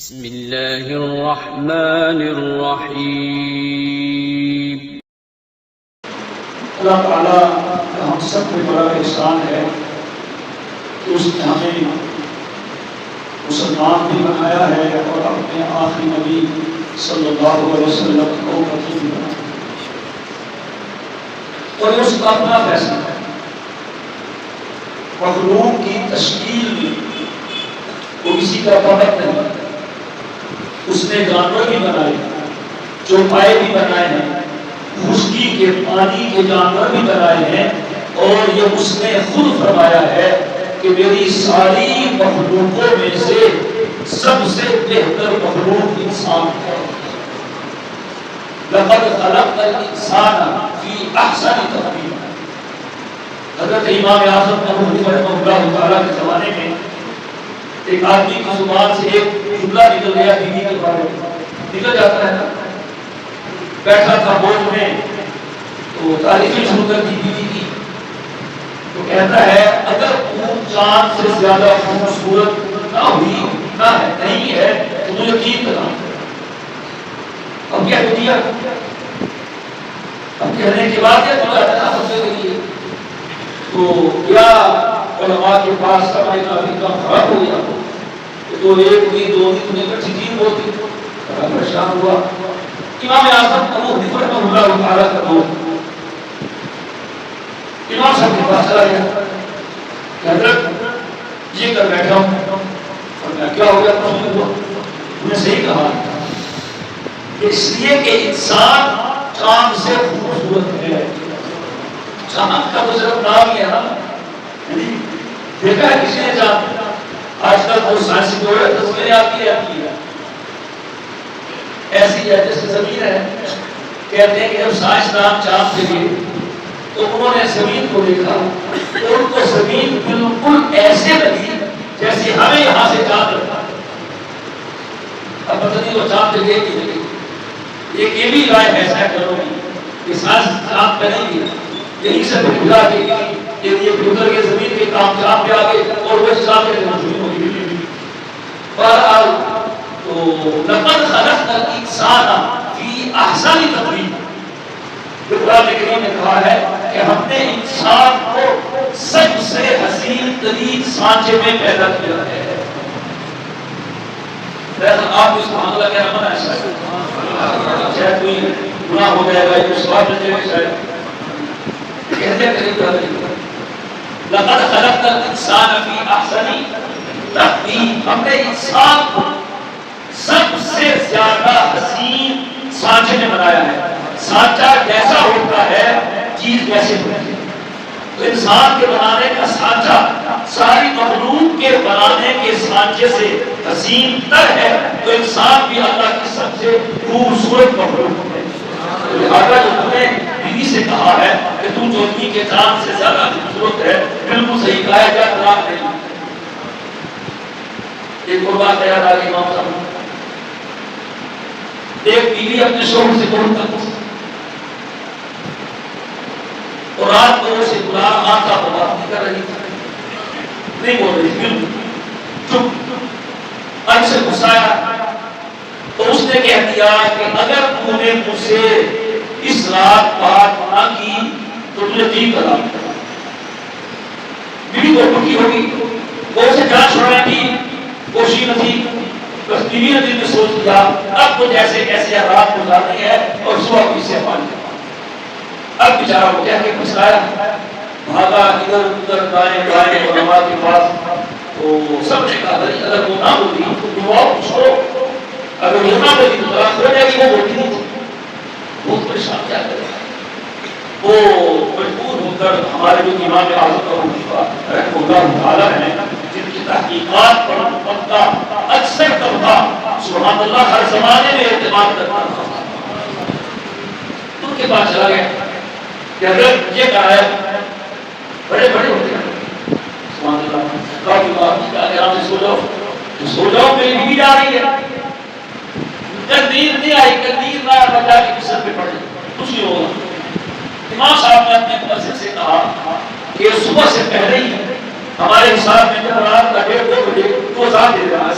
بسم اللہ الرحمن الرحیم۔ اللہ تعالیٰ کا ہم سب کو بڑا احسان ہے کہ اس نے ہمیں مسلمان بھی بنایا ہے اور اپنے آخری نبی صلی اللہ علیہ وسلم کو وکیل بھی بنایا، اور یہ اس کا اپنا فیصلہ ہے۔ مخلوق کی تشکیل میں وہ کسی کا پابند نہیں، اس نے جانور بھی بنائے، چوپائے بھی بنائے ہیں، خشکی کے پانی کے جانور بھی بنائے ہیں، اور یہ اس نے خود فرمایا ہے کہ میری ساری مخلوقوں میں سے سب سے بہتر مخلوق انسان ہے۔ لقد خلقنا الانسان فی احسن تقویم۔ حضرت امام اعظم ابو حنیفہ رحمہ اللہ تعالیٰ کے زمانے میں ایک آدمی کی زبان سے ایک جملہ نکل گیا، بیوی کے بارے میں نکل جاتا ہے نا، بیٹھا تھا بوجھ میں تو تعریفیں شروع کر دی بیوی کی، تو کہتا ہے اگر تو چاند سے زیادہ خوبصورت نہ ہوئی نہ ہے نہیں ہے تو تو یقین کرنا۔ اب کیا دیا، اب کہنے کے بعد یہ بولا تھا سمجھے گئی، تو کیا علماء کے پاس سمجھ کا فرق ہو گیا، تو ایک بھی دو بھی تمہیں کچھ چیز ہوتی، بڑا پریشان ہوا۔ امام اعظم ابو حنیفہ رحمہ اللہ تعالیٰ کا دوست امام صاحب کے پاس چلا گیا کہ حضرت یہ کر بیٹھا ہوں، اور میں کیا ہو گیا، انہوں نے صحیح کہا اس لیے کہ انسان چاند سے خوبصورت ہے۔ چاند کا تو صرف نام ہی ہے نا، دیکھا ہے کسی نے چاند؟ آج کل وہ سائنسی دور ہے، تصویریں آتی ہے ایسی ہے جیسے زمین ہے، کہتے ہیں کہ جب سائنسدان چاند پہ گئے تو انہوں نے زمین کو دیکھا، ان کو زمین بالکل ایسے لگی جیسے ہمیں یہاں سے چاند لگتا ہے۔ اب پتہ نہیں وہ چاند پہ گئے کہ نہیں، ایک یہ بھی رائے ہے سائنسدانوں کی کہ سائنس چاند پہ نہیں گیا، یہیں سے پھر بلا کے یہ اتر کے زمین کے کام چاند پہ آگے اور وہ چاند پہ موجود ہو گئی۔ بہرحال تو لقد خلقنا الانسان فی احسن تقویم، قرآن کریم نے کہا ہے کہ ہم نے انسان کو سب سے حسین ترین سانچے میں پیدا کیا ہے۔ آپ اس سبحان اللہ کہنا منع ہے، شاید کوئی گناہ ہو جائے گا، یہ سواب مل جائے گا، شاید کہتے قریب لقد خلقنا الانسان فی احسن تقویم، ہم نے انسان کو سب سے زیادہ حسین سانچے میں بنایا ہے۔ سانچہ جیسا ہوتا ہے چیز ویسے ہوتی ہے، تو انسان کے بنانے کا سانچہ ساری مخلوق کے بنانے کے سانچے سے حسین تر ہے، تو انسان بھی اللہ کی سب سے خوبصورت مخلوق ہے۔ لہذا جو تم نے بیوی سے کہا ہے کہ تم چودھری کے چاند سے زیادہ خوبصورت ہے، بالکل صحیح کہا ہے، کیا طلاق نہیں۔ ایک اور بات یاد آ گئی امام صاحب، ایک بیوی اپنے شوہر سے بہت تنگ اور رات کو اسے بلا آتا تو بات نہیں کر رہی تھی، نہیں بول رہی تھی، بالکل چپ۔ اب سے غصایا تو اس نے کہہ دیا کہ اگر تو نے مجھ سے اس رات بات نہ کی تو تجھے تین طلاق دوں گا۔ بیوی کو پکی ہوگی، وہ اسے جان چھوڑنے کی کوشش نہ تھی، بس بیوی نے دل میں سوچ لیا اب تو جیسے کیسے رات گزارنی ہے اور صبح کو اسے پانی کرنا۔ اب بیچارہ کو کہہ کے پھسلایا، بھاگا ادھر ادھر دائیں بائیں علماء کے پاس، تو سب نے کہا اگر وہ نہ بولی تو دعا چھوڑو، اگر وہ نہ بولی تو طلاق ہو جائے گی، وہ بولتی نہیں تھی، بہت پریشان کیا کرے۔ وہ مجبور ہو کر ہمارے جو امام اعظم ابو حنیفہ رحمہ اللہ تعالیٰ ہیں، جن کی تحقیقات پر مبتدا اکثر طبقہ سبحان اللہ ہر زمانے میں اعتماد کرتا تھا، ان کے پاس چلا گیا کہ حضرت یہ کہا ہے، بڑے بڑے ہوتے ہیں سبحان اللہ، کافی بات کی کہ آرام سے سو جاؤ میری بیوی جا رہی ہے، جب نیند نہیں آئی کہ نیند نہ آیا بچہ کی بستر پہ پڑ جائے، کچھ نہیں ہوگا۔ امام صاحب نے اپنے مؤذن سے کہا کہ صبح سے پہلے ہی ہمارے حساب میں جب رات کا 1:30 بجے تو اذان دے دینا،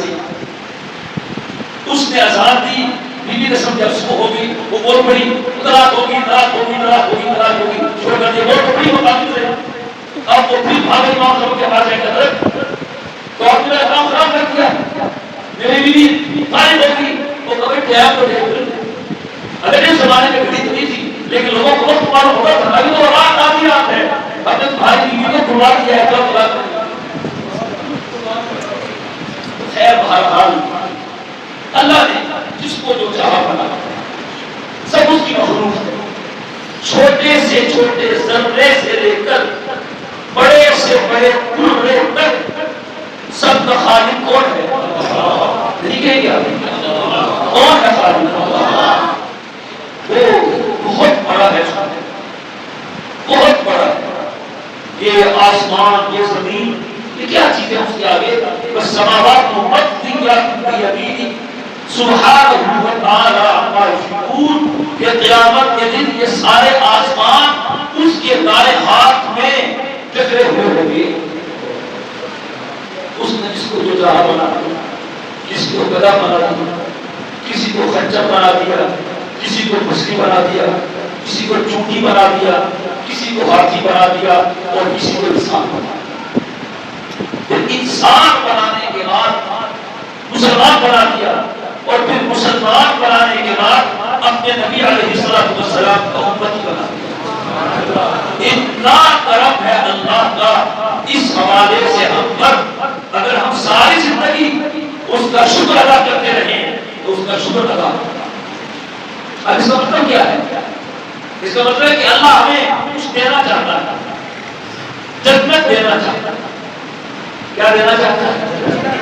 اس نے اذان دی، بیوی نے سمجھا اس کو ہوگی، وہ بول پڑی طلاق ہوگی طلاق ہوگی طلاق ہوگی طلاق ہوگی، چھوڑ کر دیا بول پڑی وہ باقی سے اب وہ پھر بھاگے امام صاحب کے پاس جا کر تو آپ نے کام خراب کر دیا، میری بیوی فائد ہوگی، وہ کبھی قیام کو دیکھ اگر اس زمانے میں گھڑی تو نہیں تھی لیکن لوگوں کو وقت معلوم ہوتا تھا ابھی تو رات آدھی رات ہے اب نے تمہاری بیوی کو گھما دیا ہے تو طلاق خیر بہرحال اللہ نے جس کو جو چاہا بنا سب اس کی مخلوق ہے، چھوٹے سے چھوٹے ذرے سے لے کر بڑے سے بڑے ٹکڑے تک سب کا خالق کون ہے؟ ٹھیک ہے کیا؟ کون ہے خالق؟ وہ بہت بڑا ہے، بہت بڑا ہے، یہ آسمان یہ زمین یہ کیا چیزیں اس کے آگے؟ بس سماوات مطیات بیمینہ سبحانہ و تعالی عما یشرکون، یہ قیامت کے دن یہ سارے آسمان اس کے دائیں ہاتھ میں ٹکرے ہوئے ہوں گے۔ اس نے جس کو جو چاہا بنا دیا، کسی کو گدھا بنا دیا، کسی کو خنجر بنا دیا، کسی کو مچھلی بنا دیا، کسی کو چونٹی بنا دیا، کسی کو ہاتھی بنا دیا اور کسی کو انسان بنا دیا۔ پھر انسان بنانے کے بعد مسلمان بنا دیا اور پھر مسلمان بنانے کے بعد اپنے نبی علیہ السلام کا امتی بنا دیا۔ اتنا کرم ہے اللہ کا اس حوالے سے ہم پر، اگر ہم ساری زندگی اس کا شکر ادا کرتے رہیں تو اس کا شکر ادا ہوگا۔ اب اس کا مطلب کیا ہے؟ اس کا مطلب ہے کہ اللہ ہمیں کچھ دینا چاہتا ہے، جنت دینا چاہتا ہے۔ کیا دینا چاہتا ہے؟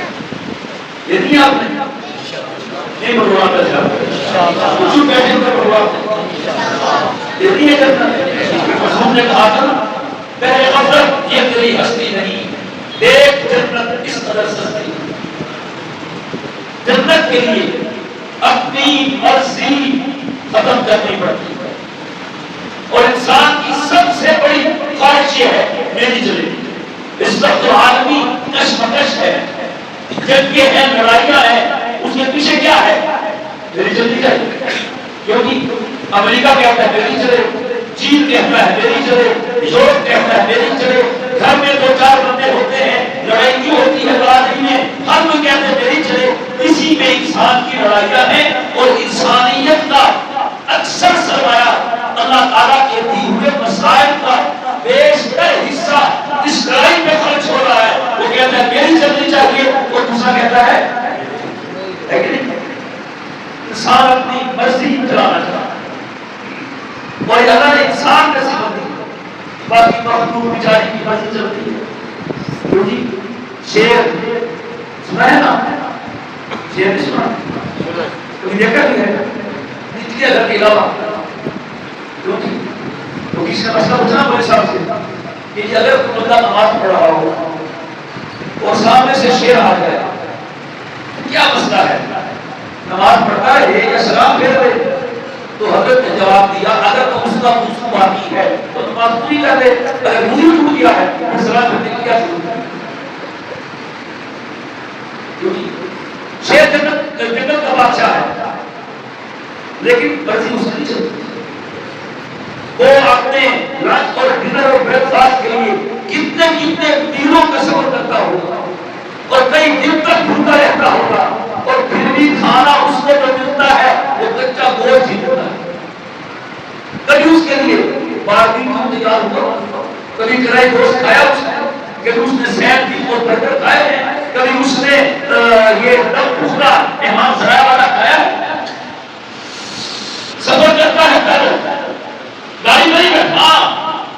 یہ نہیں آپ نے نہیں بڑھوا کر چاہتا کچھ بیٹھے کر بڑھوا یہ نہیں ہے جنت۔ حضور نے کہا تھا پہلے غفلت یہ تیری ہستی نہیں، دیکھ جنت اس قدر سستی۔ جنت کے لیے اپنی مرضی ختم کرنی پڑتی ہے اور انسان کی سب سے بڑی خواہش یہ ہے میری چلے۔ اس وقت عالمی کشمکش ہے، جنگیں ہیں، لڑائیاں ہیں، اس کے پیچھے کیا ہے؟ میری جلدی چاہیے، کیونکہ امریکہ کہتا ہے میری چلے، چین کہتا ہے میری چلے، یورپ کہتا ہے میری چلے، گھر میں دو چار بندے ہوتے ہیں، لڑائی کیوں ہوتی ہے برادری میں، ہر کوئی کہتے ہیں میری چلے۔ اسی میں انسان کی لڑائیاں ہیں اور انسانیت کا اکثر سرمایہ اللہ تعالیٰ کے دی ہوئے مسائل کا بیشتر حصہ اس لڑائی میں خرچ ہو رہا ہے۔ وہ کہتا ہے میری چلنی چاہیے اور دوسرا کہتا ہے کہ نہیں، انسان اپنی مرضی چلانا چاہتا ہے اور اللہ نے انسان کا صفت دی، باقی مخلوق بیچاری کی مرضی چلتی ہے۔ کیوں جی؟ شیر سنا ہے نا؟ شیر نہیں سنا؟ کبھی دیکھا بھی ہے؟ نتلی اگر کے علاوہ کیوں جی؟ تو کسی کا مسئلہ پوچھنا بڑے صاحب سے کہ اگر کوئی بندہ نماز پڑھ رہا ہو اور سامنے سے شیر آ جائے کیا مسئلہ ہے؟ نماز پڑھتا ہے یا سلام پھیر دے؟ تو حضرت نے جواب دیا اگر تو اس کا وضو باقی ہے تو نماز پوری کر دے، اگر وضو ٹوٹ گیا ہے تو سلام پھیرنے کی کیا ضرورت ہے؟ کیونکہ شیر جنت کا بادشاہ ہے لیکن مرضی اس کی چلتی ہے۔ وہ اپنے لنچ اور ڈنر اور بریک فاسٹ کے لیے کتنے میلوں کا سفر کرتا ہوگا اور کئی دن تک بھوکا رہتا ہوگا اور پھر بھی کھانا اس کو جو ملتا ہے وہ کچا گوشت ہی ملتا ہے۔ کبھی اس کے لیے باربیکیو تیار ہوا، کبھی کڑھائی گوشت کھایا اس نے، کبھی اس نے سینڈوچ اور برگر کھائے ہیں، کبھی اس نے یہ دم پھوکا مہمان سرائے والا کھایا ہے۔ سفر کرتا ہے پیدل، گاڑی میں نہیں بیٹھا،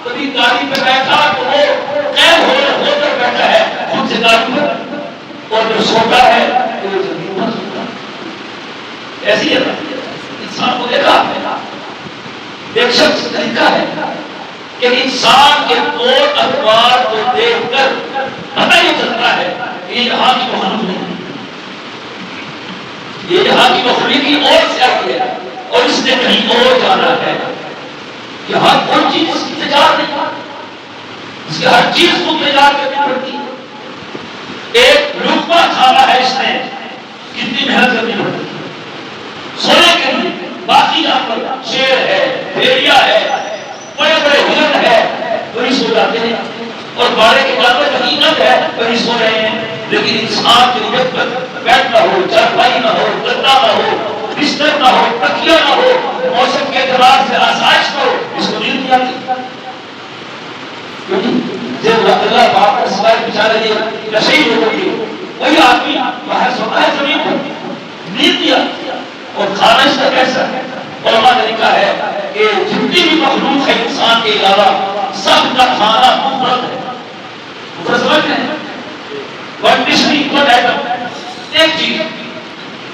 کبھی گاڑی پہ بیٹھا تو وہ قید ہو کر بیٹھا ہے خود سے گاڑی پر، اور جو سوتا ہے تو وہ زمین پر سوتا ہے۔ ایسی ہے انسان کو دیکھا ایک شخص طریقہ ہے کہ انسان کے طور اخبار کو دیکھ کر پتہ یہ چلتا ہے کہ یہ یہاں کی مخلوق نہیں، یہ یہاں کی مخلوق کی اور سے آئی ہے اور اس نے کہیں اور جانا ہے۔ یہاں کوئی چیز اس کی تجارت نہیں، اس کی ہر چیز کو تجارت کرنی پڑتی ہے۔ ایک لقمہ کھانا ہے اس نے کتنی محنت کرنی پڑتی ہے، پر شیر ہے، بھیڑیا ہے، بڑے بڑے ہرن ہے، وہی سو جاتے ہیں، اور بارے کے جانور حقیقت ہے وہی سو رہے ہیں. لیکن انسان کے لیے جب تک بیڈ نہ ہو، چارپائی نہ ہو، گدا نہ ہو، بستر نہ ہو، تکیہ نہ ہو، موسم کے اعتبار سے آسائش نہ ہو، اس کو نیند نہیں آتی. جب اللہ وہاں پر سوائے بچارے یہ نشید ہو گئی، وہی آدمی باہر سوتا ہے زمین پر، نیند نہیں آتی. اور کھانا اس کا کیسا ہے؟ علماء نے لکھا ہے کہ جتنی بھی مخلوق ہے انسان کے علاوہ سب کا کھانا مفرد ہے. مفرد سمجھتے ہیں؟ کنڈیشنی ون ایٹم، ایک چیز.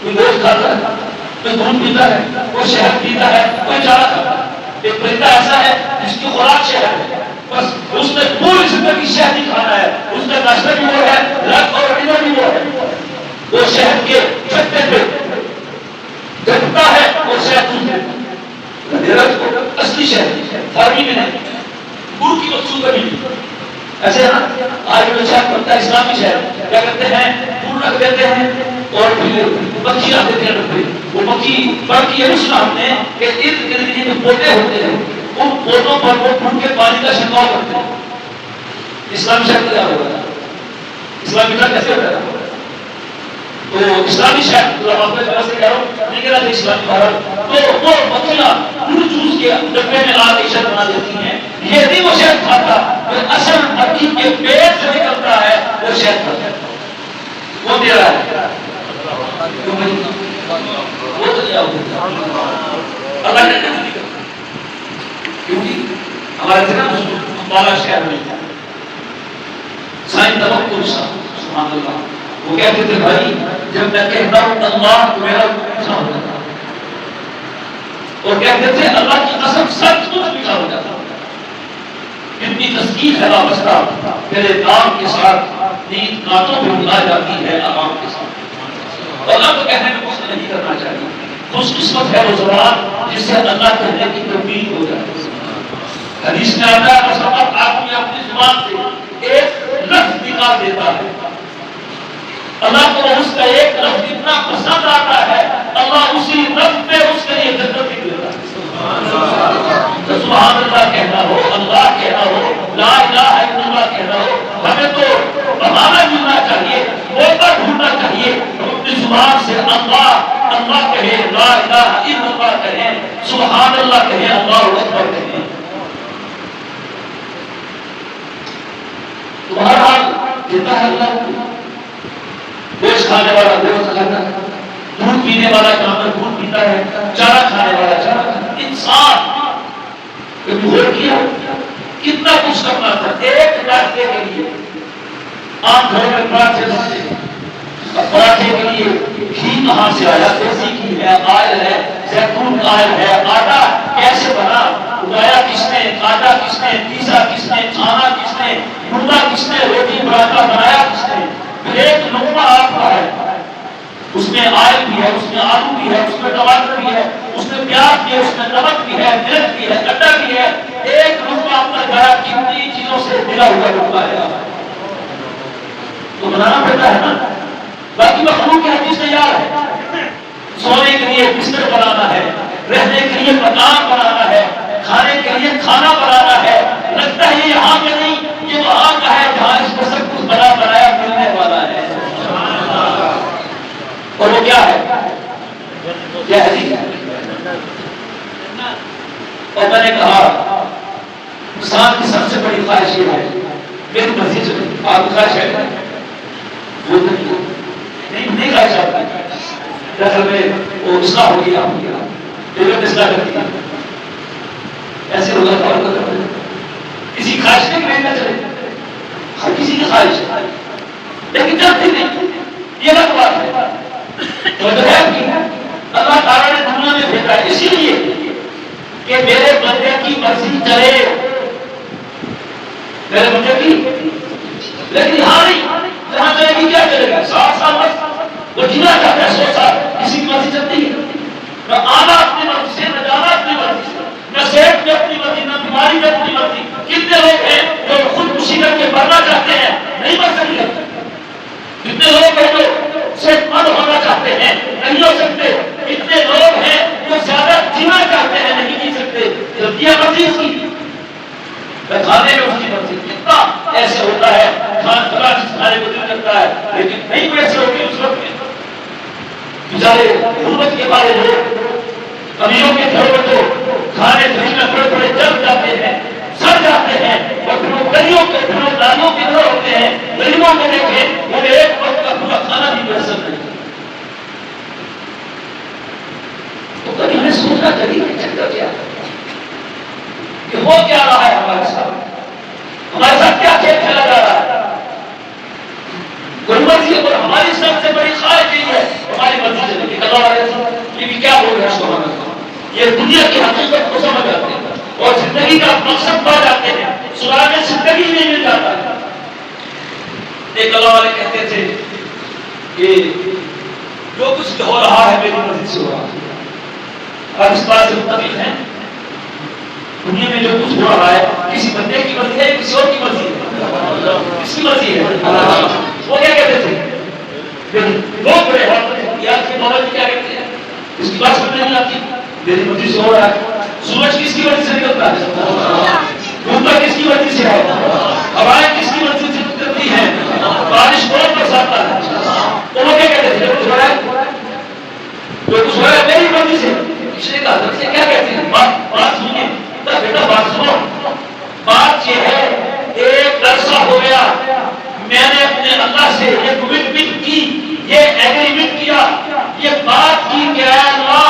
کوئی گوشت کھاتا ہے، کوئی دودھ پیتا ہے، کوئی شہد پیتا ہے، کوئی چارہ کھاتا ہے. ایک پرندہ ایسا ہے جس کی خوراک شہد ہے، بس اس نے پوری زندگی شہد ہی کھانا ہے. اس کا ناشتہ بھی وہ ہے، رات اور ڈنر بھی وہ ہے. وہ شہد کے چھتے پہ جھٹکتا ہے اور شہد اصلی شہد فارمی میں نہیں، گڑ کی مقصود کا بھی ایسے نا. آج جو شہد بنتا ہے اسلامی شہد، کیا کرتے ہیں؟ گڑ رکھ دیتے ہیں اور پھر مکھی رکھ دیتے ہیں. وہ مکھی بڑھتی ہے. اس کا ہم نے کہ ارد گرد کے جو پودے ہوتے ہیں ان پودوں پر وہ پھوٹ کے پانی کا چھڑکاؤ کرتے ہیں. اسلامی شہد کیا ہوگا؟ اسلامی شہد کیسے ہوگا؟ تو اسلامی شہد جو آپ نے سے کہہ رہا ہوں نہیں کہہ رہا تھا اسلامی بھارت، تو وہ مکھیاں گڑ چوس کے ڈبے میں آ کے شہد بنا دیتی ہیں. یہ نہیں وہ شہد کھاتا جو اصل مکھی کے پیٹ سے نکلتا ہے وہ شہد کھاتا ہے. وہ دے رہا ہے وہ تو کیا ہوتا ہے اللہ نے نہیں کرتا. کیونکہ ہمارے تھے نا بالا شہر میں سائن توکل سبحان اللہ، وہ کہتے تھے بھائی جب میں کہتا ہوں اللہ تو میرا اچھا ہو جاتا، اور کہتے تھے اللہ کی قسم سچ کچھ لکھا ہو جاتا. اتنی تسکین ہے وابستہ میرے نام کے ساتھ نیند نعتوں میں ملا جاتی ہے عوام کے ساتھ. اللہ کو کہنے میں کچھ نہیں کرنا چاہیے. خوش قسمت ہے وہ زبان جس سے اللہ کہنے کی توفیق ہو جائے. حدیث میں آتا ہے بس آدمی اپنی زبان سے ایک لفظ نکال دیتا ہے، اللہ کو اس کا ایک لفظ اتنا پسند آتا ہے اللہ اسی لفظ پہ اس کے لیے جنت بھی دیتا ہے. سبحان اللہ کہنا ہو، اللہ کہنا ہو، لا الہ الا اللہ کہنا ہو. ہمیں تو بہانہ ملنا چاہیے، موقع ڈھونڈنا چاہیے. اپنی زبان سے اللہ اللہ کہے، لا الہ الا اللہ کہیں، سبحان اللہ کہیں، اللہ اکبر کہیں. تمہارا حال دیتا ہے اللہ. گوشت کھانے والا گوشت کھاتا ہے، دودھ پینے والا جانور دودھ پیتا ہے، چارہ کھانے والا چارہ کھاتا ہے. انسان کیا کتنا کچھ کرنا تھا ایک راستے کے لیے. عام گھروں میں پراٹھے بنتے ہیں، پراٹھے کے لیے گھی کہاں سے آیا؟ دیسی گھی ہے، آئل ہے، زیتون کا آئل ہے. آٹا کیسے بنا؟ اگایا کس نے؟ کاٹا کس نے؟ پیسا کس نے؟ چھانا کس نے؟ ڈھونڈا کس نے؟ روٹی پراٹھا بنایا کس نے؟ ایک لقمہ آپ کا ہے، اس میں آئل بھی ہے، اس میں آلو بھی ہے، اس میں ٹماٹر بھی ہے، اس میں پیاز بھی ہے، اس میں نمک بھی ہے، مرچ بھی ہے، گڈا بھی ہے. ایک لقمہ آپ کا گھر کتنی چیزوں سے ملا ہوا لقمہ ہے تو بنانا پڑتا ہے نا. باقی مخلوق کی ہر چیز تیار ہے. سونے کے لیے بستر بنانا ہے، رہنے کے لیے مکان بنانا ہے، کھانے کے لیے کھانا بنانا ہے. لگتا ہے یہاں کے نہیں یہ وہاں کا ہے جہاں اس کو سب کچھ بنا بنایا ملنے والا ہے. اور وہ کیا ہے؟ کیا ہے؟ اور میں نے کہا انسان کی سب سے بڑی خواہش یہ ہے میری مرضی سے آپ کی خواہش ہے وہ نہیں خواہش آپ کی میں وہ اصلاح ہو گیا بیگم اصلاح کرتی ہے ایسے ہوگا کسی خواہش نہیں مہنگا چلے ہر کسی کی خواہش ہے لیکن جب بھی نہیں یہ الگ بات ہے. اللہ تعالیٰ نے دنیا میں بھیجا ہے اسی لیے کہ میرے بندے کی مرضی چلے، میرے بندے کی. لیکن یہاں نہیں، جہاں چلے گی کیا چلے گا؟ 60 سال بس وہ جینا چاہتا ہے 100 سال کسی کی مرضی چلتی ہے. نہ آنا اپنی مرضی سے، نہ جانا اپنی مرضی سے، نہ صحت میں اپنی مرضی، نہ بیماری میں اپنی مرضی. کتنے لوگ ہیں جو خودکشی کر کے مرنا چاہتے ہیں نہیں مر سکتے؟ کتنے لوگ ہیں جو صحت مند ہونا چاہتے ہیں نہیں ہو سکتے؟ کتنے لوگ ہیں جو زیادہ جینا چاہتے بیچارے غربت کے والے لوگ امیروں کے گھروں میں تو کھانے پینے میں بڑے بڑے جل جاتے ہیں، سڑ جاتے ہیں، اور پھر وہ گلیوں کے گھروں دانوں کے گھر ہوتے ہیں، غریبوں کو دیکھیں انہیں ایک وقت کا پورا کھانا بھی میسر نہیں۔ تو کبھی ہمیں سوچنا چاہیے کہ چکر کیا ہے، کہ ہو کیا رہا ہے ہمارے ساتھ کیا کھیل کھیلا جا رہا ہے؟ کوئی مرضی ہے، اور ہماری سب سے بڑی خواہش یہی ہے ہماری مرضی سے نہیں، اللہ علیہ یہ کیا بول رہے ہیں سبحان اللہ، یہ دنیا کی حقیقت کو سمجھ آتے ہیں اور زندگی کا مقصد پا جاتے ہیں، سراغ زندگی نہیں مل جاتا۔ ایک اللہ والے کہتے تھے کہ جو کچھ ہو رہا ہے میری مرضی سے ہو رہا ہے۔ آپ اس بات سے متفق ہیں؟ دنیا میں جو کچھ ہو رہا ہے کسی بندے کی مرضی ہے، کسی اور کی مرضی ہے؟ کس کی مرضی ہے؟ وہ کیا کہتے تھے؟ لوگ بڑے یاد کے مولا جی کیا کہتے ہیں؟ اس کی بات سمجھ نہیں آتی، میری مرضی سے ہو رہا ہے۔ سورج کس کی مرضی سے نکلتا ہے؟ دھوپ کس کی مرضی سے ہے؟ ہوائیں کس کی مرضی سے نکلتی ہیں؟ بارش کون برساتا ہے؟ تو وہ کیا کہتے ہیں؟ جو کچھ ہو رہا ہے میری مرضی سے۔ اس نے کہا سے کیا کہتے ہیں؟ بات سنیے بیٹا، بات سنو۔ بات یہ ہے ایک عرصہ ہو گیا میں نے اپنے اللہ سے یہ کمٹمنٹ کی، یہ ایگریمنٹ کیا، یہ بات کی کہ اے اللہ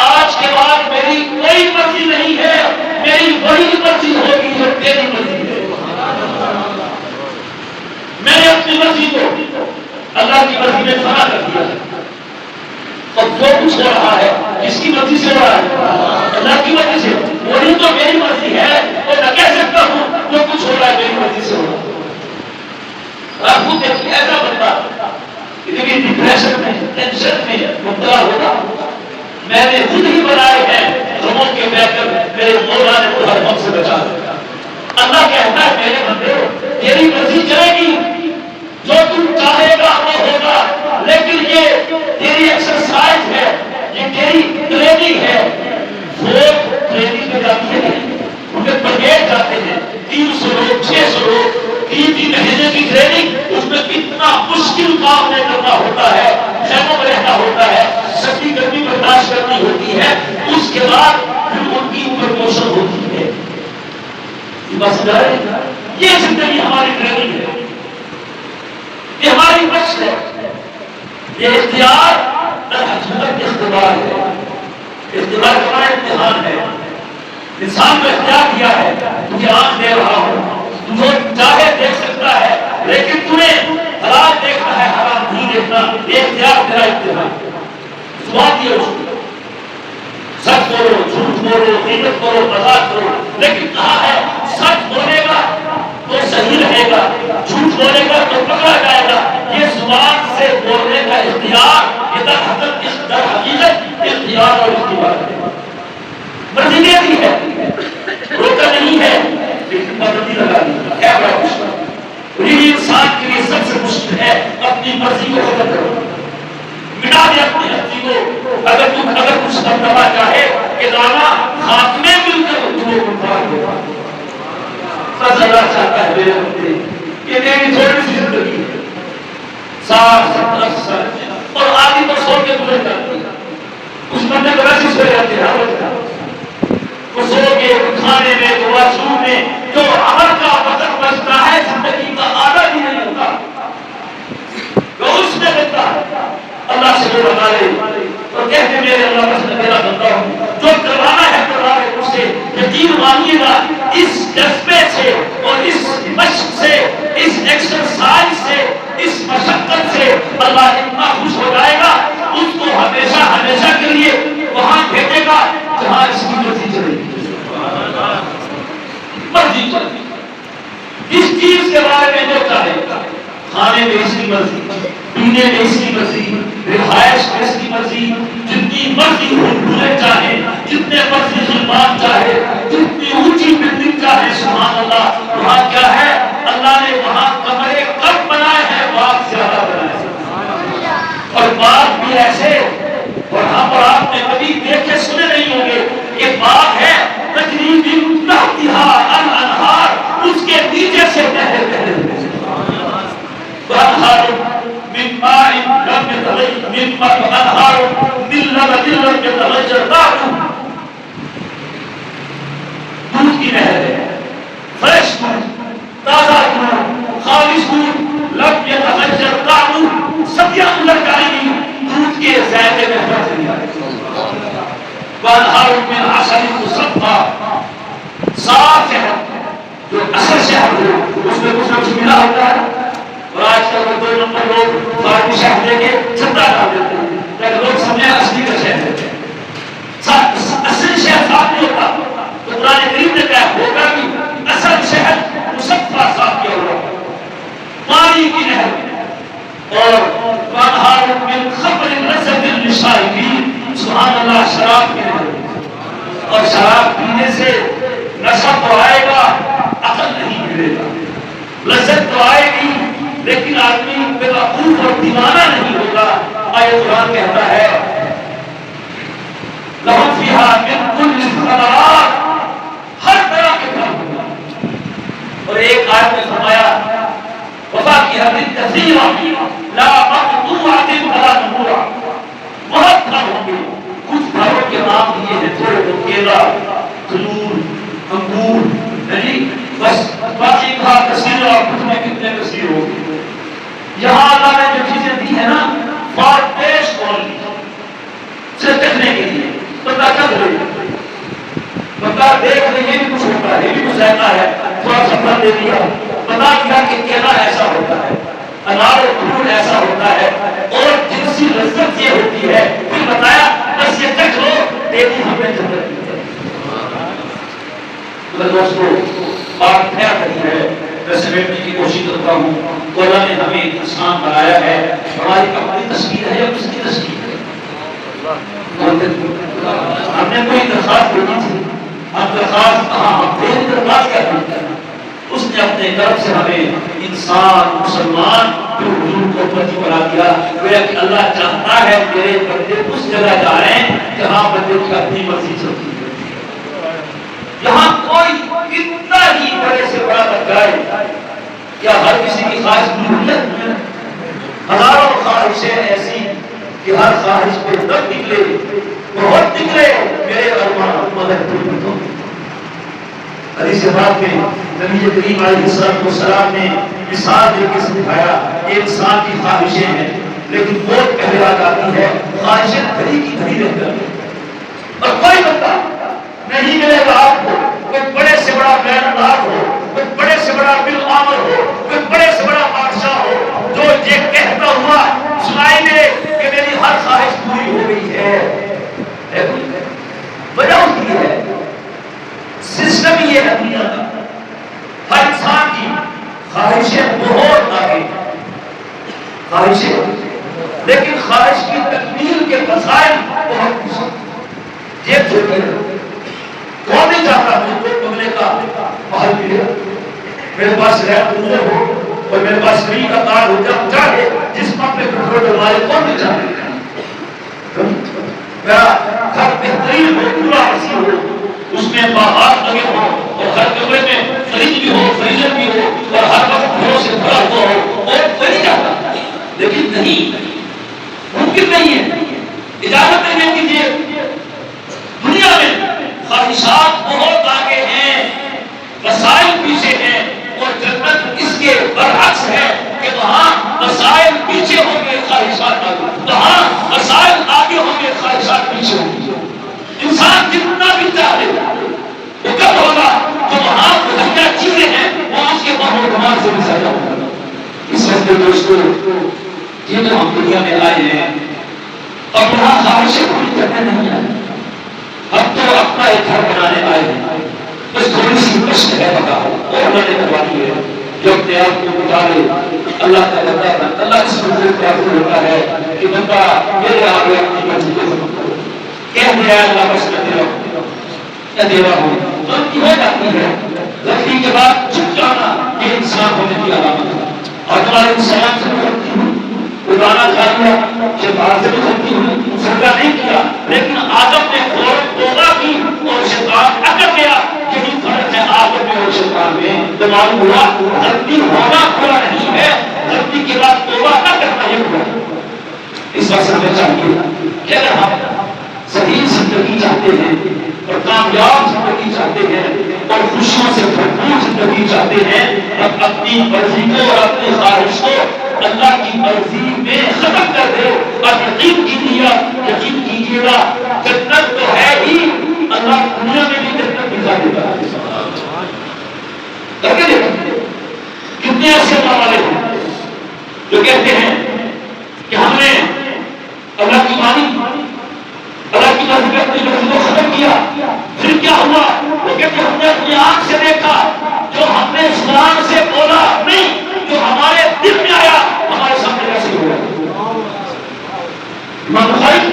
آج کے بعد میری کوئی مرضی نہیں ہے، میری وہی مرضی ہوگی جو تیری مرضی ہے۔ میں نے اپنی مرضی کو اللہ کی مرضی میں فنا کر دیا، اور جو کچھ ہو رہا ہے کس کی مرضی سے ہو رہا ہے؟ اللہ کی مرضی سے۔ وہی تو میری مرضی ہے، اور میں کہہ سکتا ہوں جو کچھ ہو رہا ہے میری مرضی سے ہو رہا ہے۔ آپ خود دیکھیے ایسا بندہ ڈپریشن میں ٹینشن میں مبتلا ہوگا، میں نے خود ہی بنائے ہیں غموں کے بہتر میرے مولا نے مجھے ہر غم سے بچا دیا۔ اللہ کہتا ہے میرے بندے تیری مرضی چلے گی، جو تم چاہے گا وہ ہوگا، لیکن یہ تیری ایکسرسائز ہے، یہ تیری ٹریننگ ہے۔ وہ ٹریننگ میں جاتی ہے، ان میں بریگیڈ جاتے ہیں 300 لوگ 600 لوگ، 3 مہینے کی ٹریننگ، اس میں کتنا مشکل کام کرنا ہوتا ہے، خیموں میں رہنا ہوتا ہے، سردی گرمی برداشت کرنی ہوتی ہے، اس کے بعد پھر ان کی پروموشن ہوتی ہے۔ بس یہ زندگی ہماری ٹریننگ ہے، یہ ہماری مشق ہے، یہ اختیار حقیقت اختبار ہے۔ اختبار کا امتحان ہے، انسان کو اختیار دیا ہے، تجھے آنکھ دے رہا ہوں، جو چاہے دیکھ سکتا ہے، لیکن تمہیں حلال دیکھنا ہے حرام نہیں دیکھنا، یہ اختیار تیرا اختیار ہے۔ زبان دی ہے اس کو، سچ بولو جھوٹ بولو غیبت کرو مذاق کرو، لیکن کہا ہے سچ بولے گا تو صحیح رہے گا، جھوٹ بولے گا تو پکڑا جائے گا۔ یہ زبان سے بولنے کا اختیار، یہ در حقیقت اختیار اور اختیار ہے۔ مرضی دے دی ہے، روکا نہیں ہے، لیکن پابندی لگا دی ہے۔ کیا بڑا مشکل ہے، انسان کے لیے سب سے مشکل ہے اپنی مرضی کو ختم کرو، مٹا دے اپنی مرضی کو۔ اگر کچھ دبدبا چاہے کہ لانا خاتمے مل کر تمہیں گمراہ ہوگا، سزا چاہتا ہے میرے بندے، یہ میری تھوڑی سی زندگی ہے، 60-70 سال اور آدھی تو سو کے گزر جاتی ہے۔ کچھ بندے تو ویسے سو جاتے ہیں، وہ سو کے کھانے میں واش روم میں جو عمل کا وقت بچتا ہے زندگی کا آدھا بھی نہیں ہوتا، وہ اس میں بنتا ہے۔ اللہ سے وہ بتا لے اور کہتے میرے اللہ بس میں تیرا بندہ ہوں، جو کروانا ہے کروا رہے مجھ سے، یقین مانیے گا اس جذبے سے اور اس مشق سے، اس ایکسرسائز سے، اس مشقت سے اللہ اتنا خوش ہو جائے گا، اس کو ہمیشہ ہمیشہ کے لیے وہاں بھیجے گا جہاں اس کی مرضی چلے گی۔ مرضی چلے گی، اس چیز کے بارے میں جو چاہے گا، کھانے میں اس کی مرضی، پینے میں اس کی مرضی، رہائش میں اس کی مرضی، جتنی مرضی بھولے چاہے، جتنے مرضی ظلمات چاہے، جتنی اونچی بلڈنگ چاہے، سبحان اللہ، وہاں کیا ہے اللہ نے وہاں کمرے کم بنائے ہیں، باغ زیادہ بنائے ہیں، اور باغ بھی ایسے، اور ہم اور آپ نے کبھی دیکھے سنے نہیں ہوں گے، یہ باغ ہے تجریب تحتہا الانہار، اس کے نیچے سے نہر بہہ رہی ہے، وانہار من ماء لم يتغير، من ماء انہار خالص دودھ لم یتغیر طعمہ صدیاں گزر جائیں گی دودھ کے ذائقے میں فرق نہیں آئے گا وانہار من عسل مصفی صاف شہد جو اصل شہد ہے اس میں کچھ ملا ہوتا ہے اور آج کل وہ 2 نمبر لوگ فارمی شہد لے کے چھتا ڈال دیتے ہیں تاکہ لوگ سمجھیں اصلی کا شہد ہے اصل شہد صاف نہیں ہوتا تو قرآن کریم نے کہا ہوگا کہ اصل شہد مصفی صاف کیا ہوا پانی کی نہر اور وانہار من خمر لذۃ للشاربین سبحان اللہ شراب کی نہر اور شراب پینے سے نشہ تو آئے گا عقل نہیں ملے گا لذت تو آئے گی لیکن آدمی بے وقوف اور دیوانہ نہیں ہوگا آیت قرآن کہتا ہے لہم فیہا من کل الثمرات ہر طرح کے پھل ہوگا اور ایک آیت میں فرمایا وفاکہۃ کثیرہ لا مقطوعۃ ولا ممنوعۃ بہت پھل ہوں گے کچھ پھلوں کے نام دیے ہیں تھوڑے بہت کیلا کھجور انگور نہیں بس باقی کہا کثیر اور کتنے کتنے کثیر ہوگی یہاں اللہ نے جو چیزیں دی ہیں نا فار ٹیسٹ اونلی صرف دیکھنے کے لیے بندہ کر رہے بندہ دیکھ رہے یہ بھی کچھ ہوتا ہے یہ بھی کچھ ذائقہ ہے تھوڑا سا پھل دے دیا بتا دیا کہ کیلا ایسا ہوتا ہے انار اور انگور ایسا ہوتا ہے اور جنسی لذت یہ ہوتی ہے پھر بتایا بس یہ چکھ لو تیری ہمیں جنت کی دوستو بات کیا کرنی ہے میں سمیٹنے کی کوشش کرتا ہوں اللہ نے ہمیں انسان بنایا ہے ہماری اپنی تصویر ہے یا اس کی تصویر ہے ہم نے کوئی درخواست بھیجی تھی ہم درخواست ہم درخواست کیا کرنا اس نے اپنے طرف سے ہمیں انسان مسلمان جو حضور کو پتی بنا دیا گویا کہ اللہ چاہتا ہے میرے بندے اس جگہ جا رہے ہیں جہاں بندے کی اپنی مرضی چلتی ہے یہاں کوئی کتنا ہی بڑے سے بڑا بن جائے کیا ہر کسی کی خواہش پوری ہے ہزاروں خواہشیں ایسی کہ ہر خواہش پہ دم نکلے بہت نکلے میرے ارمان مگر پوری تو حدیث پاک میں نبی کریم علیہ السلام نے مثال دے کے سمجھایا کہ انسان کی خواہشیں ہیں لیکن موت پہلے آ جاتی ہے خواہشیں دھری کی دھری رہ جاتی اور کوئی بندہ نہیں ملے گا آپ کو کوئی بڑے سے بڑا بین اللہ ہو کوئی بڑے سے بڑا بالعمر ہو کوئی بڑے سے بڑا بادشاہ ہو جو یہ کہتا ہوا سنائی دے کہ میری ہر خواہش پوری ہو گئی ہے وجہ اس کی ہے سسٹم یہ ہے دنیا کا ہر انسان کی خواہشیں بہت آگے خواہشیں لیکن خواہش کی تکمیل کے وسائل بہت کچھ یہ چھوٹی ہے کون نہیں چاہتا مجھے کوئی بنگلے کا محل ملے میرے پاس رہت گزر ہو اور میرے پاس فری کا کارڈ ہو جب چاہے جس پمپ میں پیٹرول ڈلوائے کون نہیں چاہتا میرا گھر بہترین ہو پورا وسیع ہو اس میں باغات لگے ہو اور ہر کمرے میں فریج بھی ہو فریزر بھی ہو اور ہر وقت گھروں سے بھرا ہوا ہو اور کوئی نہیں چاہتا لیکن نہیں ممکن نہیں ہے اجازت نہیں دیجیے دنیا میں خواہشات بہت آگے ہیں وسائل پیچھے ہیں اور جنت اس کے برعکس ہے کہ وہاں وسائل پیچھے ہوں گے خواہشات آگے وہاں وسائل آگے ہوں گے خواہشات پیچھے ہوں گے انسان جتنا بھی چاہے وہ کب ہوگا جو وہاں مہیا چیزیں ہیں وہ اس کے باہر دماغ سے بھی زیادہ ہوگا اس وجہ دوستو جن ہم دنیا میں آئے ہیں اور وہاں خواہشیں پوری کرنے نہیں آئے ہم تو اپنا ایک گھر بنانے آئے ہیں بس تھوڑی سی کشت ہے پتا ہو اور اللہ نے کروانی ہے جو اپنے آپ کو بتا دے اللہ کا بندہ بن اللہ اس کو پیار ہوتا ہے کہ بندہ میرے آگے اپنی مرضی کو ختم کرو کہہ دیا اللہ بس کر دے رہا کیا دے رہا ہوں غلطی ہو جاتی ہے غلطی کے بعد چھپ جانا یہ انسان ہونے کی علامت ہے اور ہمارے انسان سے غلطی ہوئی قرآن کھا لیا شیطان سے بھی غلطی ہوئی سجدہ نہیں کیا لیکن آدم نے توبہ کی اور شیطان اکڑ گیا یہی فرق ہے آدم میں اور شیطان میں تو معلوم ہوا غلطی ہونا برا نہیں ہے غلطی کے بعد توبہ نہ کرنا یہ برا اس وقت ہمیں چاہیے کہ اگر ہم صحیح زندگی چاہتے ہیں اور کامیاب زندگی چاہتے ہیں اور خوشیوں سے بھرپور زندگی چاہتے ہیں اب اپنی مرضی کو اور اپنی خواہش کو اللہ کی مرضی میں ختم کر دے اور یقین کیجیے یقین کیجیے گا جنت تو ہے ہی اللہ دنیا میں بھی جنت دکھا دے گا. کتنے ایسے اللہ والے ہیں جو کہتے ہیں کہ ہم نے اللہ کی مانی اللہ کی مرضی اپنی مرضی کو ختم کیا پھر کیا ہوا وہ کہتے ہم نے اپنی آنکھ سے دیکھا جو ہم نے زبان سے بولا نہیں جو ہمارے دل میں آیا ہمارے سامنے کیسے ہوا. امام بخاری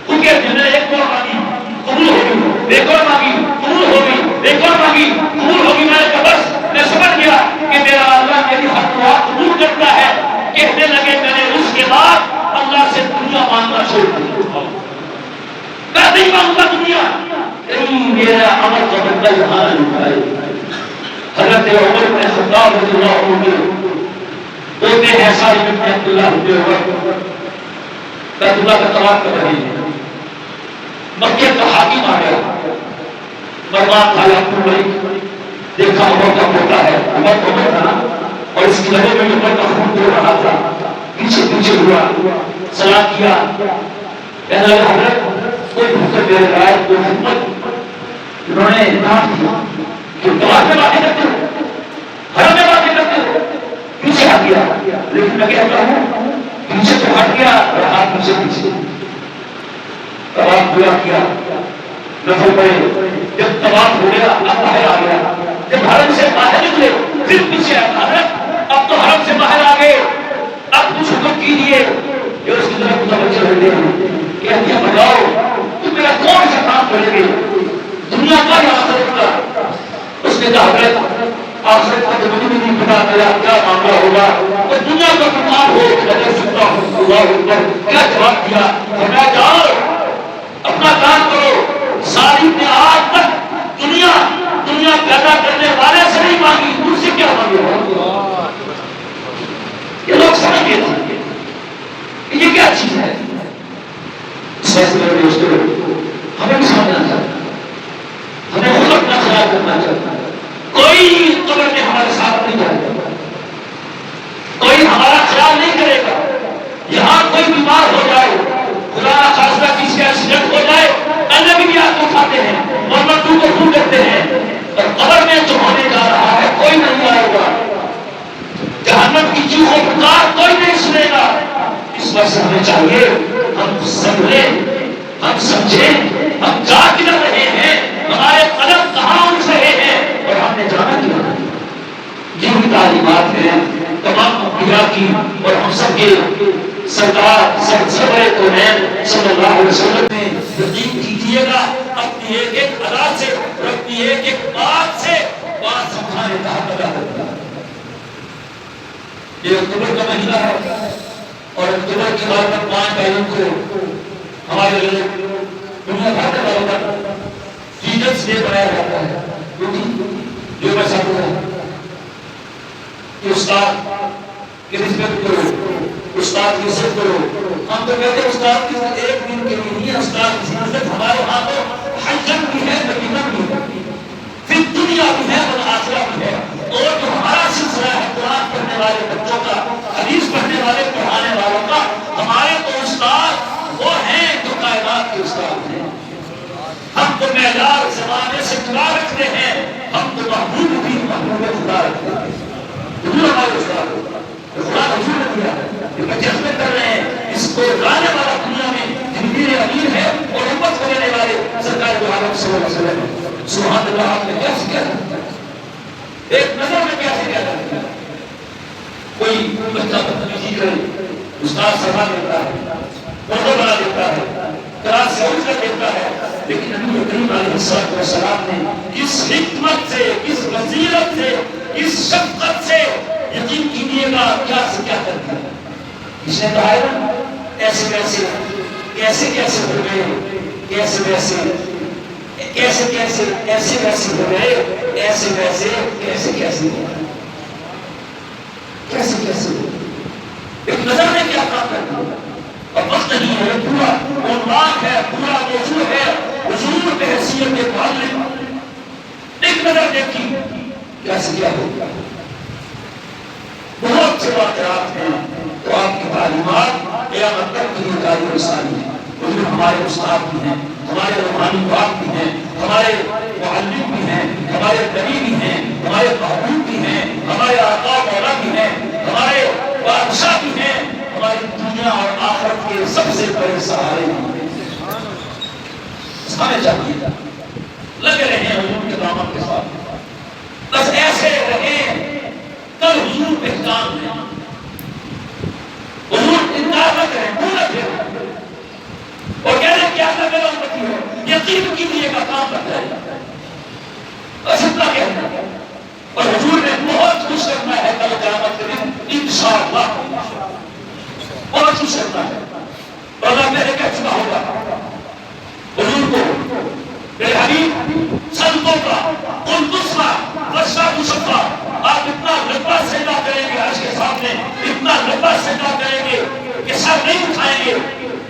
ان کے دل نے ایک اور مانگی قبول ہوگی ایک اور مانگی قبول ہوگی ایک اور مانگی قبول ہوگی. میں نے کہا بس میں سمجھ گیا کہ میرا اللہ میری ہر دعا قبول کرتا ہے. کہنے لگے میں نے اس کے بعد اللہ سے دنیا مانگنا چھوڑ دیا. میں نہیں مانگتا دنیا کہیں میرا عمل کا بندہ یہاں لکھائے. حضرت عمر بن خطاب رضی اللہ عنہ بولتے ہیں ساری بن عبداللہ بن عمر بیت اللہ کا طواف کر رہے ہیں. مکے کا حاکم آ گیا مروان تھا یا دیکھا عمر کا ہوتا ہے عمر کو بڑھنا اور اس کی لہر میں عمر کا خون دو رہا تھا. پیچھے پیچھے ہوا سلام کیا کہنے لگا حضرت کوئی بھوکر میرے رائے کوئی خدمت. انہوں نے انعام دیا کہ طواف میں باتیں کرتے ہو حرم میں باتیں کرتے ہو. پیچھے ہٹ گیا لیکن میں کہتا ہوں پیچھے تو ہٹ گیا اور ہاتھ پیچھے پیچھے طواف پورا کیا نفل پڑے. جب طواف ہو گیا اب باہر آ گیا. جب حرم سے باہر نکلے پھر پیچھے آیا حضرت اب تو حرم سے باہر آ گئے اب کچھ حکم کیجیے. یہ اس کی طرف متوجہ ہوتے ہیں کہتے ہیں بتاؤ تم میرا کون سا کام کرے گے دنیا کا یا آخرت کا. اس نے کہا حضرت آخرت کا تو مجھے بھی نہیں پتا میرا کیا معاملہ ہوگا اور دنیا کا کام ہو میں سکتا ہوں. اللہ اکبر کیا جواب دیا فرمایا جاؤ اپنا کام کرو. ساری نے آج تک دنیا پیدا کرنے والے سے نہیں مانگی تم سے کیا مانگے. یہ لوگ سمجھ گئے تھے یہ کیا چیز ہے. اس فیصلے میں دوستوں ہمیں بھی سمجھنا چاہتا ہمیں خود اپنا خیال کرنا چاہتا ہے. کوئی قبر میں ہمارے ساتھ نہیں جائے گا کوئی ہمارا خیال نہیں کرے گا. یہاں کوئی بیمار ہو جائے خدا نہ خاصہ کسی کا ایکسیڈنٹ ہو جائے اللہ بھی آپ کو کھاتے ہیں ورنہ تو کو خون کرتے ہیں اور قبر میں جو ہونے جا رہا ہے کوئی نہیں آئے گا. جہنم کی چیخ و پکار کوئی نہیں سنے گا. اس وجہ سے ہمیں چاہیے ہم سمجھیں ہم سمجھیں ہم جا کدھر رہے ہیں ہمارے قدم کہاں اٹھ رہے ہیں اور ہم نے جانا کیا. یہی تعلیمات ہیں تمام انبیاء کی اور ہم سب کے سرکار سرور کونین صلی اللہ علیہ وسلم نے یقین کیجیے گا اپنی ایک ایک ادا سے اور اپنی ایک ایک بات سے بات سمجھانے کا حق ادا کرتا ہے. یہ اکتوبر کا مہینہ ہے اور اکتوبر کی بات میں 5 مہینوں کو ہمارے لوگ دنیا بھر کا ہوتا ٹیچرس ڈے منایا جاتا ہے. جو میں سب کو کہ استاد کی رسپیکٹ کرو استاد کی عزت کرو. ہم تو کہتے ہیں استاد کی ایک دن کے لیے نہیں استاد کی عزت ہمارے ہاں تو حجت بھی ہے مدینہ بھی ہے پھر دنیا بھی ہے اور آخرت بھی ہے. اور جو ہمارا سلسلہ ہے قرآن پڑھنے والے بچوں کا حدیث پڑھنے والے پڑھانے والوں کا ہمارے تو استاد وہ ہیں جو کائنات کے استاد ہیں. ہم تو معیار زمانے سے خدا رکھتے ہیں ہم تو محبوب بھی محبوب خدا رکھتے ہیں. حضور ہمارے استاد خدا حضور نے دیا یہ جذبے کر رہے ہیں اس کو لانے والا دنیا میں جنگیر امیر ہے اور امت کو دینے والے سرکار دو عالم صلی اللہ علیہ وسلم. سبحان اللہ آپ نے کیسے کیا ایک نظر میں کیسے کیا کوئی بچہ بدتمیزی کرے استاد سزا دیتا ہے پردہ بنا دیتا ہے کلاس سے اٹھ کر دیتا ہے لیکن نبی کریم علیہ الصلوۃ والسلام نے اس حکمت سے اس بصیرت سے اس شفقت سے یقین کیجیے گا کیا سے کیا کرتا ہے. اس نے کہا ہے نا ایسے کیسے کیسے کیسے ہو گئے کیسے ویسے کیسے کیسے ایسے ویسے ہو گئے ایسے ویسے کیسے کیسے ہو گئے کیسے کیسے ہو گئے. ایک نظر میں کیا کام کرنا اور وقت نہیں ہے پورا عنوان ہے پورا موضوع ہے حضور کی حیثیت کے معلم. ایک نظر دیکھی کیسے کیا ہو گیا ہمارے استاد بھی ہیں، ہمارے روحانی باپ بھی ہیں، ہمارے معلم بھی ہیں، ہمارے نبی بھی ہیں، ہمارے محبوب بھی ہیں، ہمارے آقا مولا بھی ہیں، ہمارے بادشاہ بھی ہیں، ہماری دنیا اور آخرت کے سب سے بڑے سہارے بھی ہیں۔ ہمیں چاہیے لگے رہے حضور کے دامن کے ساتھ، بس ایسے رہیں کل حضور پہچان لیں، حضور انکار نہ کریں، پورا پھر اور کہہ رہے کیا اللہ میرا امتی ہے، یقین کیجیے کا کام بن جائے گا، بس اتنا کہنا ہے۔ اور حضور نے بہت خوش کرنا ہے کل قیامت کے دن انشاءاللہ، بہت خوش کرنا ہے، اور اللہ میرے کہہ چکا ہوگا حضور کو میرے حبیب سنتوں کا قل تسمع واشفع تشفع، آپ اتنا لمبا سجدہ کریں گے عرش کے سامنے، اتنا لمبا سجدہ کریں گے کہ سر نہیں اٹھائیں گے،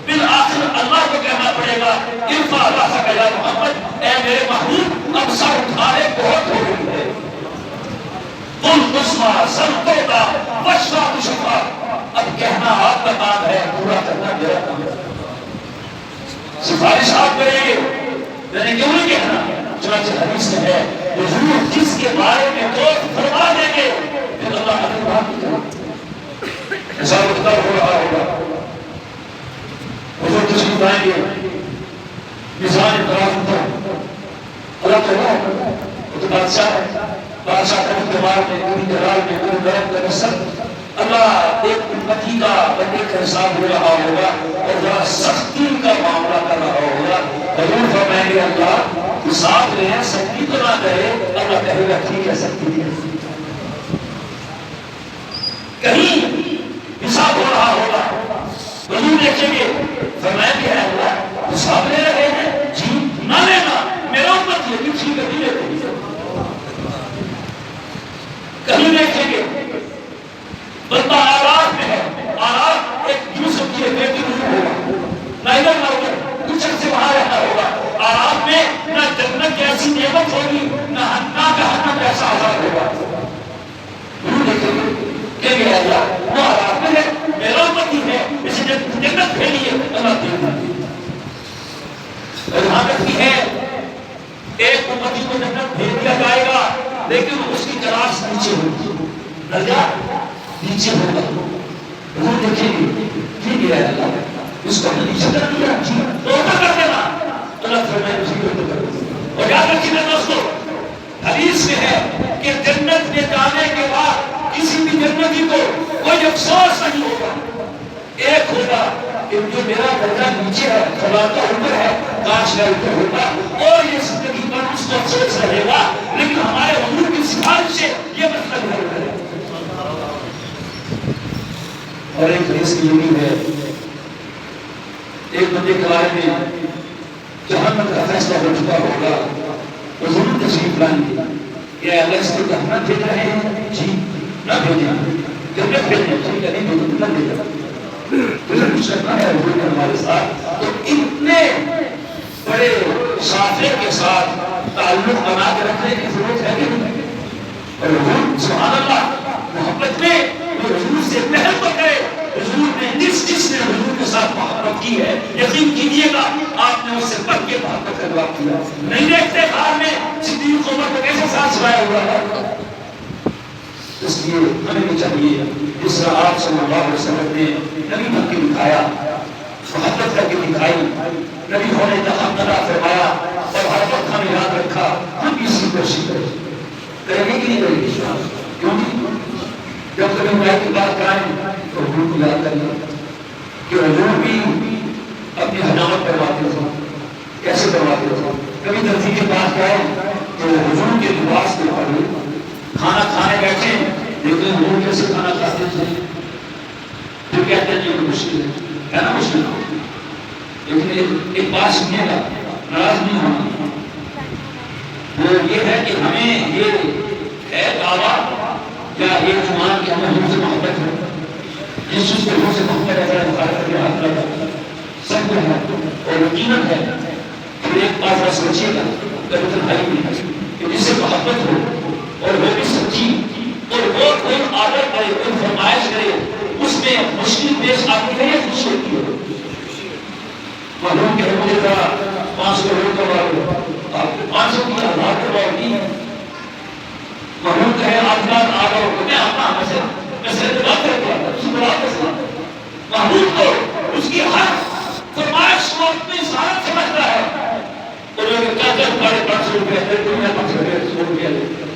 بالآخر اللہ کو کہنا پڑے گا ارفع راسک یا محمد، اے میرے محبوب اب سر اٹھانے بہت ہو گئی ہے، قل تسمع سنتوں کا واشفع تشفع، اب کہنا آپ کا کام ہے، پورا کرنا میرا کام ہے، سفارش آپ کریں گے، میں نے کیوں نہیں کہنا، چنانچہ حدیث میں ہے حضور جس کے بارے میں دوست فرما دیں گے پھر اللہ علیہ وسلم ایسا وقتہ ہو رہا ہوگا، حضور تشریف لائیں گے، میزان اطراف ہوتا اللہ تعالیٰ وہ تو بادشاہ ہے، بادشاہ کا اعتبار میں کوئی جلال میں کوئی درد کا نصر، اللہ ایک امتی کا بندے کا حساب ہو رہا ہوگا اور ذرا سختی کا معاملہ کر رہا ہوگا، حضور فرمائیں گے اللہ حساب لیں سختی تو نہ کرے، اللہ کہے گا ٹھیک ہے سختی ہے، کہیں حساب ہو رہا ہوگا، حضور دیکھیں گے فرمائیں گے اللہ حساب لے رہے ہیں جی نہ لینا میرا امت یہ بھی ٹھیک ہے لیتے کہیں دیکھیں گے بندہ آراف میں ہے، آراف ایک یوسف کی بیٹی نہیں ہوگا، نہ ادھر نہ ادھر کچھ سے وہاں رہنا ہوگا، آراف میں نہ جنت جیسی نعمت ہوگی نہ جہنم جیسا عذاب ہوگا، کہ یہ اللہ وہ آراف میں ہے میرا امتی ہے، اسے جنت پھیلیے اللہ دے گا، اور یہاں تک بھی ہے ایک امتی کو جنت بھیج دیا جائے گا لیکن اس کی تلاش نیچے ہوگی، درجہ نیچے ہوگا، وہ دیکھیں گے ٹھیک ہے اللہ اس کو نیچے کر دیا جی توبہ کر دینا، اللہ فرمائے اسی کو توبہ کر دینا، اور یاد رکھیے دوستو حدیث میں ہے کہ جنت میں جانے کے بعد کسی بھی جنتی کو کوئی افسوس نہیں ہوگا، ایک ہوگا کہ جو میرا درجہ نیچے ہے خلاقہ اوپر ہے کاش میں اوپر ہوگا، اور یہ زندگی پر اس کو افسوس رہے گا، لیکن ہمارے حضور کی سفارش سے یہ مسئلہ نہیں رہے گا۔ اور ایک حدیث کی یوں ہے ایک بندے کے بارے میں جہنم کا فیصلہ ہو چکا ہوگا، وہ ضرور تشریف لائیں گے، یا اللہ اس کو جہنم بھیج رہے ہیں جی نہ بھیجیں، جنت بھیجیں ٹھیک ہے نہیں بھیجیں نہ بھیجیں، تو کچھ کرنا ہے حضور نے ہمارے ساتھ، تو اتنے بڑے شافع کے ساتھ تعلق بنا کے رکھنے کی ضرورت ہے کہ نہیں، اور حضور سبحان اللہ محبت میں حضور سے پہل تو کرے، حضور نے جس نے حضور کے ساتھ محبت کی ہے یقین کیجیے گا آپ نے اس سے بڑھ کے محبت کروا کیا، نہیں دیکھتے باہر میں صدیق عمر کو کیسے ساتھ چھڑایا ہوا ہے، اس لیے ہمیں بھی چاہیے جس طرح آپ صلی اللہ علیہ وسلم نے نبی بن کے دکھایا، محبت کر کے دکھائی، نبی ہونے کا حق ادا فرمایا، اور ہر وقت ہمیں یاد رکھا ہم بھی اسی کوشش کریں گے کہ نہیں کریں گے، کیونکہ جب کبھی موت کی بات کرائیں تو حضور کو یاد کریں کہ حضور بھی اپنی حجامت کرواتے تھے، کیسے کرواتے تھے، کبھی درزی کے پاس گئے تو حضور کے لباس کے پڑے کھانا کھانے بیٹھے لیکن حضور کیسے کھانا کھاتے تھے، پھر کہتے ہیں یہ مشکل ہے نا، مشکل لیکن ایک بات سنیے گا ناراض نہیں ہونا، وہ یہ ہے کہ ہمیں یہ ہے دعویٰ یا یہ زمان کہ ہمیں حضور سے محبت ہے، جس چیز کے حضور سے محبت ہے مخالفت میں حق لگا سب ہے اور یقیناً ہے، پھر ایک بات بس سوچیے گا کبھی تنہائی میں کہ جس سے محبت ہو اور وہ بھی سچی اور وہ کوئی عادت کرے کوئی فرمائش کرے اس میں مشکل پیش آتی ہے یا خوش ہوتی ہے، معلوم کہ مجھے ذرا 500 روپے کروا آپ 500 کی 1000 کرواؤ گی معلوم کہ آپ کا آگا میں اپنا مسئلے کی بات کرتا ہوں اس کو بات کرتا ہوں معلوم کو اس کی ہر فرمائش کو اپنی سارت سمجھتا ہے اور وہ کہتا ہے بڑے 500 روپے ہے دنیا 500 روپے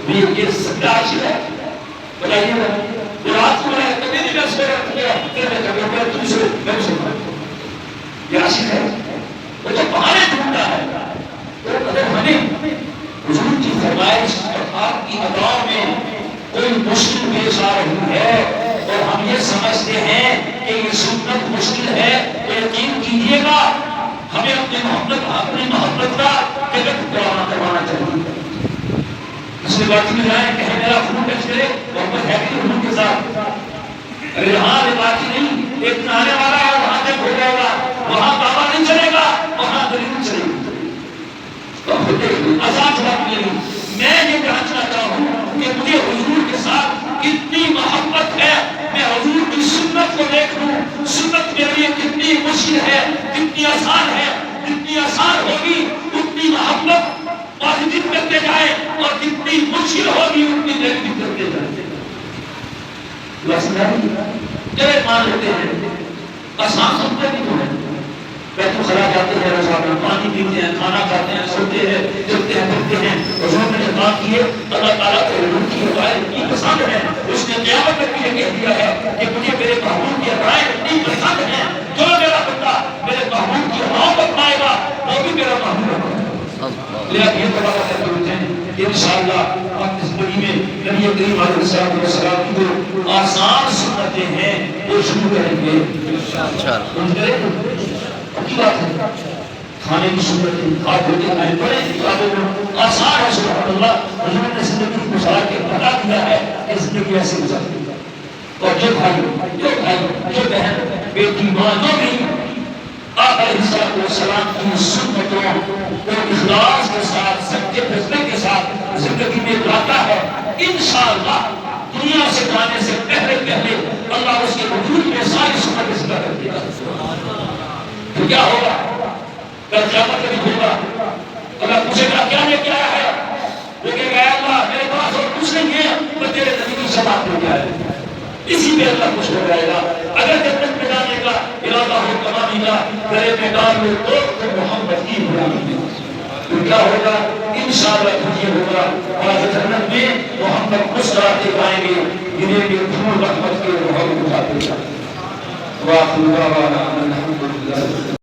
بھی یہ سچائی ہے بتائیے نا رات کو میں کبھی نہیں میں سویا میں تم سے میں سنتا یہ عاشق ہے وہ تو بہانے ڈھونڈتا ہے تو اگر ہمیں حضور کی فرمائش اور آپ کی اداؤں میں کوئی مشکل پیش آ رہی ہے اور ہم یہ سمجھتے ہیں کہ یہ سنت مشکل ہے تو یقین کیجیے گا ہمیں اپنی محبت کا ٹکٹ پرانا کروانا چاہیے اس میں بات میں جائیں کہ میرا خون ٹچ کرے محبت ہے کہ حضور کے ساتھ اگر ہاں یہ بات ہی نہیں ایک نانے والا ہے وہاں تک ہو جائے گا وہاں بابا نہیں چلے گا وہاں دلیل نہیں چلے گی آزاد بات نہیں میں یہ کہنا چاہتا ہوں کہ مجھے حضور کے ساتھ اتنی محبت ہے میں حضور کی سنت کو دیکھ لوں سنت میرے لیے کتنی مشکل ہے کتنی آسان ہے جتنی آسان ہوگی اتنی محبت پازیٹیو کرتے جائے اور جتنی مشکل ہوگی اتنی نیگیٹو کرتے جائے چلے مان لیتے ہیں آسان سمجھتے نہیں تو ہے بیت الخلا جاتے ہیں رضا میں پانی پیتے ہیں کھانا کھاتے ہیں سوتے ہیں چلتے ہیں پھرتے ہیں حضور نے جو کام کیے اللہ تعالیٰ کے حضور کی ہدایت اتنی پسند ہے اس نے قیامت تک یہ کہہ دیا ہے کہ مجھے میرے محبوب کی ہدایت اتنی پسند ہے جو میرا بندہ میرے محبوب کی ہدایت اپنائے گا وہ بھی میرا محبوب ہے لہذا یہ بڑا بات ہے کہ انشاءاللہ اپنی زندگی میں نبی کریم علیہ السلام کی جو آسان سنتیں ہیں وہ شروع کریں گے کی بات ہے کھانے کی سنت آپ ہوتے ہیں بڑے کتابوں میں آسان ہے سبحان اللہ حضور نے زندگی گزار کے بتا دیا ہے کہ زندگی ایسے گزارتی ہے اور جو بھائی جو بہن بیٹی ماں جو بھی آپ علیہ السلام کی سنتوں کو اخلاص کے ساتھ سچے فیصلے کے ساتھ زندگی میں لاتا ہے انشاءاللہ دنیا سے جانے سے پہلے اللہ اس کے وجود میں ساری سنتیں زندہ کر دے گا تو کیا ہوگا کل قیامت کا دن ہوگا اللہ پوچھے گا کیا لے کے آیا ہے وہ کہے گا اللہ میرے پاس اور کچھ نہیں ہے پر تیرے نبی کی شفاعت لے کے آیا ہے اسی پہ اللہ خوش ہو جائے گا اگر جنت میں جانے کا ارادہ ہو کمانے کا گلے میں ڈال لو تو محمد کی غلامی ہے تو کیا ہوگا انشاءاللہ یہ ہوگا اور جنت میں محمد مسکراتے پائیں گے گرے گے دھول رحمت کے محبت اٹھاتے جائیں گے واخر دعوانا الحمد للہ